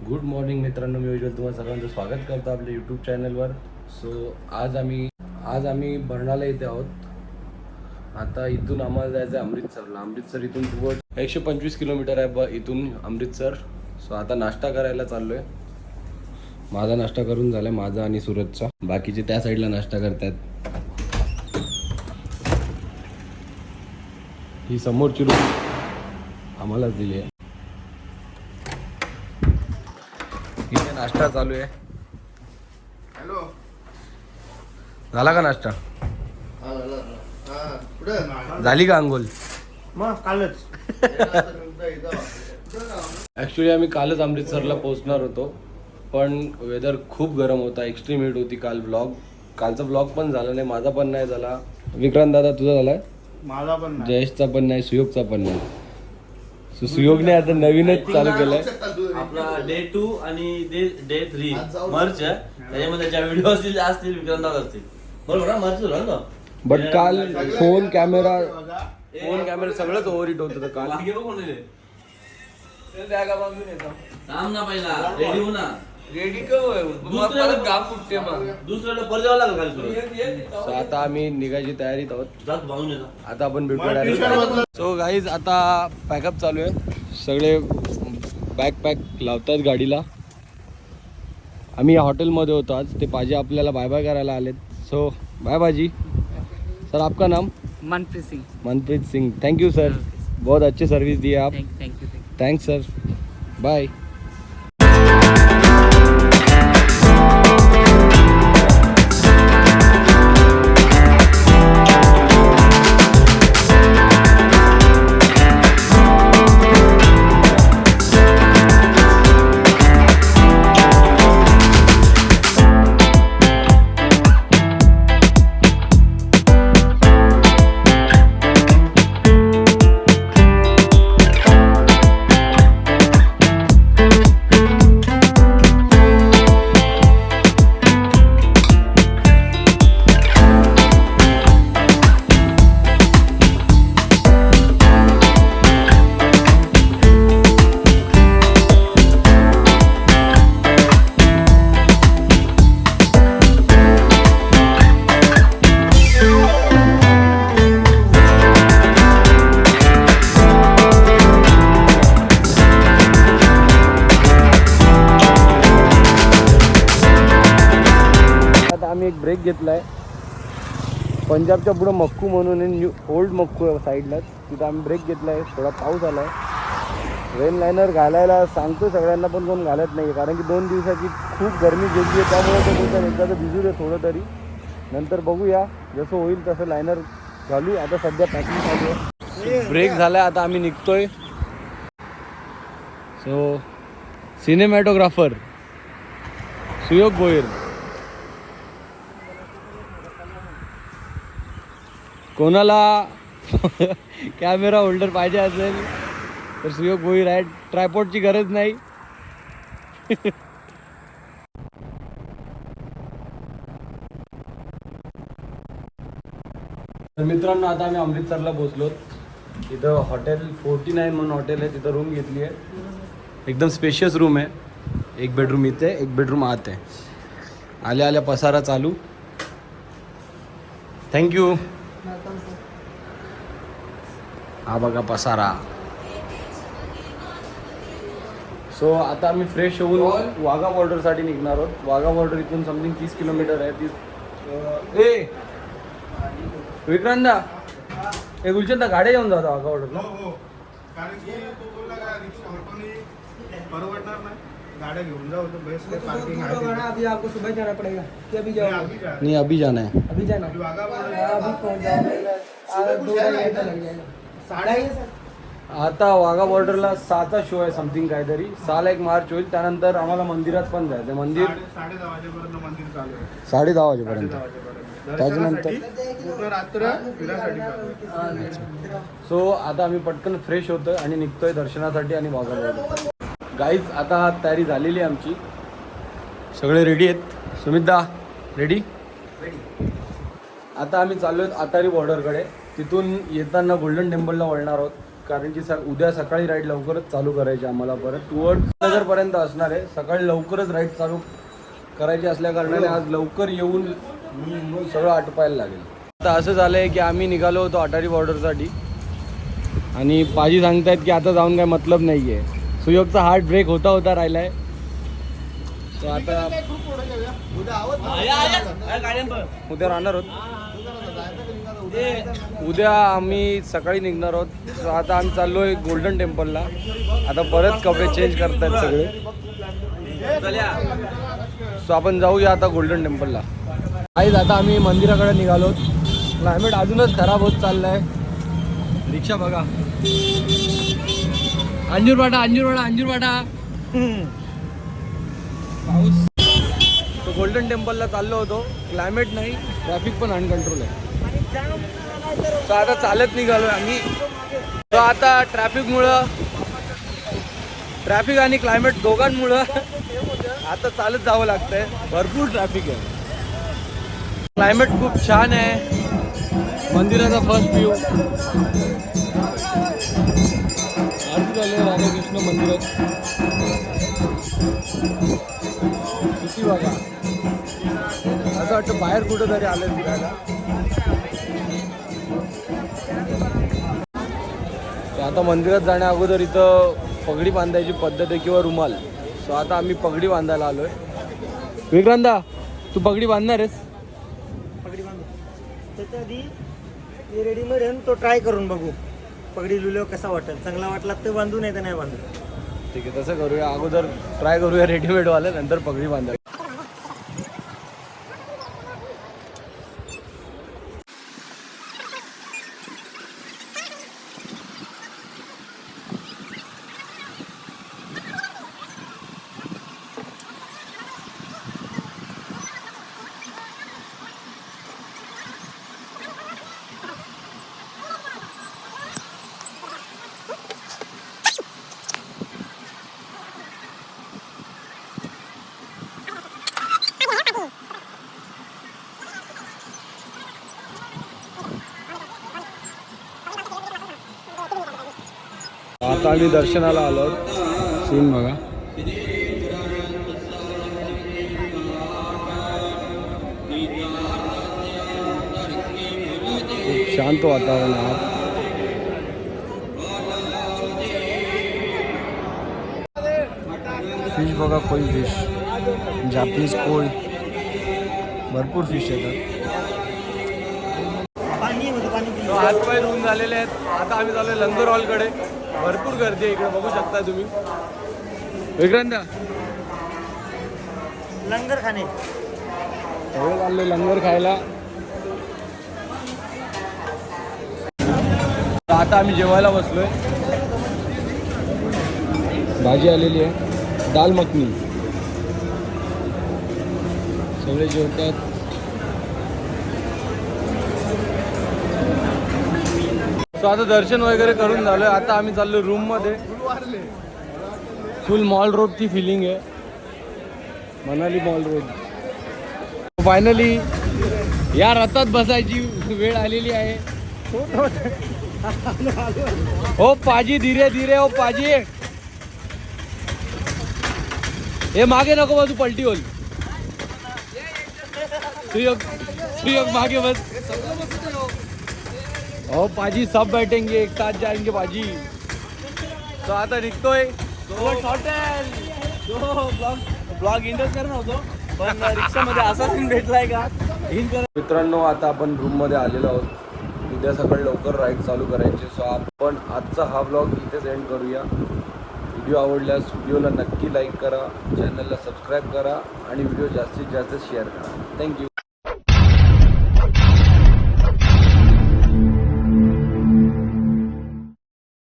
Good morning मित्रांनो, मी उज्ज्वल तुम्हाला सर्वांचं स्वागत करतो आपल्या यूट्यूब चॅनलवर. सो आज आम्ही बर्नाला येथे आहोत. आता इथून आम्हाला जायचं आहे अमृतसरला. अमृतसर इथून 125 किलोमीटर आहे इथून अमृतसर. सो आता नाश्ता करायला चाललो आहे. माझा नाश्ता करून झाला, माझा आणि सुरतचा. बाकीचे त्या साईडला नाश्ता करतात. ही समोरची रूम आम्हालाच दिली आहे. इथे नाश्ता चालू आहे. हॅलो, झाला का नाश्ता? झाली का अंघोल? मग कालच ॲक्च्युली आम्ही कालच अमृतसरला पोहोचणार होतो, पण वेदर खूप गरम होता, एक्स्ट्रीम हीट होती. कालचा व्लॉग पण झाला नाही, माझा पण नाही झाला. विक्रांत दादा तुझा झालाय? माझा पण नाही. जयेशचा पण नाही, सुयोगचा पण नाही. सुयोगने आता नवीनच चालू केलंय. आपला डे 2 आणि डे 3 मर्च आहे. त्याच्यामध्ये ज्या व्हिडिओ असतील विक्रांत असतील, बरोबर ना? मर्च झाला ना. बट काल फोन कॅमेरा सगळंच ओव्हर हिट होत होतं काल. थांब ना, पहिला रेडी हो ना. रेडी परत गाव कुठते मग दुसऱ्याला परत जावं लागेल खाली. So आता आम्ही निघायची तयारीत आहोत. जात भाऊन येतो. आता आपण भेटूया. सो गाईज आता पॅकअप चालू आहे. सगळे बॅग लावतात गाडीला. आम्ही या हॉटेलमध्ये होतो आज. ते पाजी आपल्याला बाय बाय करायला आलेत. सो बाय बाजी. सर आपका नाम? Manpreet Singh. Thank you sir, बहुत अच्छी सर्विस दी आप. Thanks sir, bye. आम्ही एक ब्रेक घेतलाय. पंजाबच्या पुढं मक्कू म्हणून न्यू ओल्ड मक्कू आहे साईडलाच, तिथं आम्ही ब्रेक घेतलाय. थोडा पाऊस आलाय. रेन लायनर घालायला सांगतो सगळ्यांना, पण कोण घालत नाही, कारण की 2 दिवसाची खूप गरमी गेली आहे. त्यामुळे ते बोलतात एकदा तर भिजू दे थोडं तरी, नंतर बघूया जसं होईल तसं लायनर घालू. आता सध्या पॅकिंग चालू आहे. ब्रेक झालाय, आता आम्ही निघतोय. सो सिनेमॅटोग्राफर सुयोग गोयल. कोणाला कॅमेरा होल्डर पाहिजे असेल तर सुयोग गोईल आहे. ट्रायपॉडची गरज नाही. तर मित्रांनो, आता आम्ही अमृतसरला पोहोचलो. इथं हॉटेल 49 म्हणून हॉटेल आहे, तिथं रूम घेतली आहे. एकदम स्पेशियस रूम आहे. 1 बेडरूम इथे, 1 बेडरूम आत आहे. आल्या पसारा चालू. थँक्यू. हा बघा पसारा. सो आता आम्ही फ्रेश होऊन वाघा बॉर्डरसाठी निघणार आहोत. वाघा बॉर्डर इथून समथिंग 30 किलोमीटर आहे. विक्रांत हे गुलचंद गाड्या येऊन जातात वाघा बॉर्डरला. कारण की तो बोलला का रिक्षा ऑटोने परवडणार नाही, गाड्या घेऊन जाऊ तो बेस्ट पार्किंग आहे. अभी आपको सुबह जाना पड़ेगा कि अभी जाओ? नहीं अभी जाना है. अभी जाना है. वाघा अभी पहुंच जाओ. 2 घंटा लग जाएगा. 2:30. आता वाघा बॉर्डरला 6चा शो आहे समथिंग काहीतरी. 6ला एक मार्च होईल. त्यानंतर आम्हाला मंदिरात पण जायचं. मंदिर 10:30 वाजेपर्यंत मंदिर चालू आहे. 10:30 वाजेपर्यंत. 10:30 वाजेपर्यंत. त्याच्यानंतर पूर्ण रात्र फिरासाठी चालू आहे. सो आता आम्ही पटकन फ्रेश होतोय आणि निघतोय दर्शनासाठी आणि वाघा बॉर्डर. गाईज आता तयारी झालेली आहे आमची. सगळे रेडी आहेत. सुमितदा रेडी? आता आम्ही चाललो आहेत आतारी बॉर्डरकडे. तिथून येताना गोल्डन टेम्पलला वळणार आहोत, कारण की उद्या सकाळी राईड लवकरच चालू करायची आम्हाला परत टुवर्ड्स नगरपर्यंत असणार आहे. सकाळी लवकरच राईड चालू करायची असल्या कारणाने आज लवकर येऊन सगळं आटपायला लागेल. आता असं झालं आहे की आम्ही निघालो होतो अटारी बॉर्डरसाठी आणि पाजी सांगतायत की आता जाऊन काय मतलब नाही आहे. सुयोगचा हार्ट ब्रेक होता राहिला आहे. तो आता उद्या राहणार आहोत. उद्या आम्ही सकाळी निघणार आहोत. सो आता आम्ही चाललो आहे गोल्डन टेम्पलला. आता परत कपडे चेंज करतायत सगळे. सो आपण जाऊया आता गोल्डन टेम्पलला. काहीच आता आम्ही मंदिराकडे निघालो. क्लायमेट अजूनच खराब होत चाललाय. रिक्षा बघा. अंजूरवाडा पाऊस. तो गोल्डन टेम्पलला चाललो होतो. क्लायमेट नाही, ट्रॅफिक पण अनकंट्रोल आहे. तर आता चालत निघालो आम्ही. तर आता ट्रॅफिक आणि क्लायमेट दोघांमुळं आता चालत जावं लागतंय. भरपूर ट्रॅफिक आहे. क्लायमेट खूप छान आहे. मंदिराचा फर्स्ट व्ह्यू. आरती झाली आहे राधाकृष्ण मंदिरात. किती बघा, असं वाटतं बाहेर कुठं तरी आलं फिरायला. आता मंदिरात जाण्या अगोदर इथं पगडी बांधायची पद्धत आहे किंवा रुमाल. सो आता आम्ही पगडी बांधायला आलोय. विक्रांता, तू पगडी बांधणार आहेस? पगडी बांधू त्याच्या आधी ते रेडीमेड आहे तो ट्राय करून बघू. पगडी लुल्यावर कसा वाटेल. चांगला वाटला तर बांधू, नाही तर नाही बांधू. ठीक आहे, तसं करूया. अगोदर ट्राय करूया रेडीमेडवाल्या, नंतर पगडी बांधायला. आता आम्ही दर्शनाला आलो. सीन बघा. खूप शांत वातावरण आहे. फिश बघा, कोई फिश, जापनीज कोळी, भरपूर फिश येतात. हातपाय धुवून झालेले आहेत. आता आम्ही चालू लंगर हॉलकडे. भरपूर गर्दी आहे इकडे, बघू शकता तुम्ही. विक्रांत, लंगर खाणे सगळे चालले लंगर खायला. आता आम्ही जेवायला बसलोय. भाजी आलेली आहे, दाल मखनी. सगळे जेवतात. सो आता दर्शन वगैरे करून झालोय. आता आम्ही चाललो रूम मध्ये. फुल मॉल रोडची फिलिंग आहे. Manali mall road. फायनली या रथात बसायची वेळ आलेली आहे. हो पाजी, धीरे धीरे. हो पाजी, हे मागे नको बसू, पलटी होईल. सुयोग मागे बस. हो पाजी, सब बैठेंगे एक साथ जाएंगे पाजी. तो आता निघतोय. ब्लॉग इंडस करणार होतो पण रिक्षामध्ये असा सीन भेटलाय का. मित्रांनो, आता आपण रूम मध्ये आलेलो आहोत. उद्या सकाळी लवकर राईड चालू करायची. सो आपण आजचा हा ब्लॉग इथेच एंड करूया. व्हिडिओ आवडल्यास व्हिडिओला नक्की लाईक करा, चॅनलला सबस्क्राईब करा आणि व्हिडिओ जास्तीत जास्त शेअर करा. थँक्यू.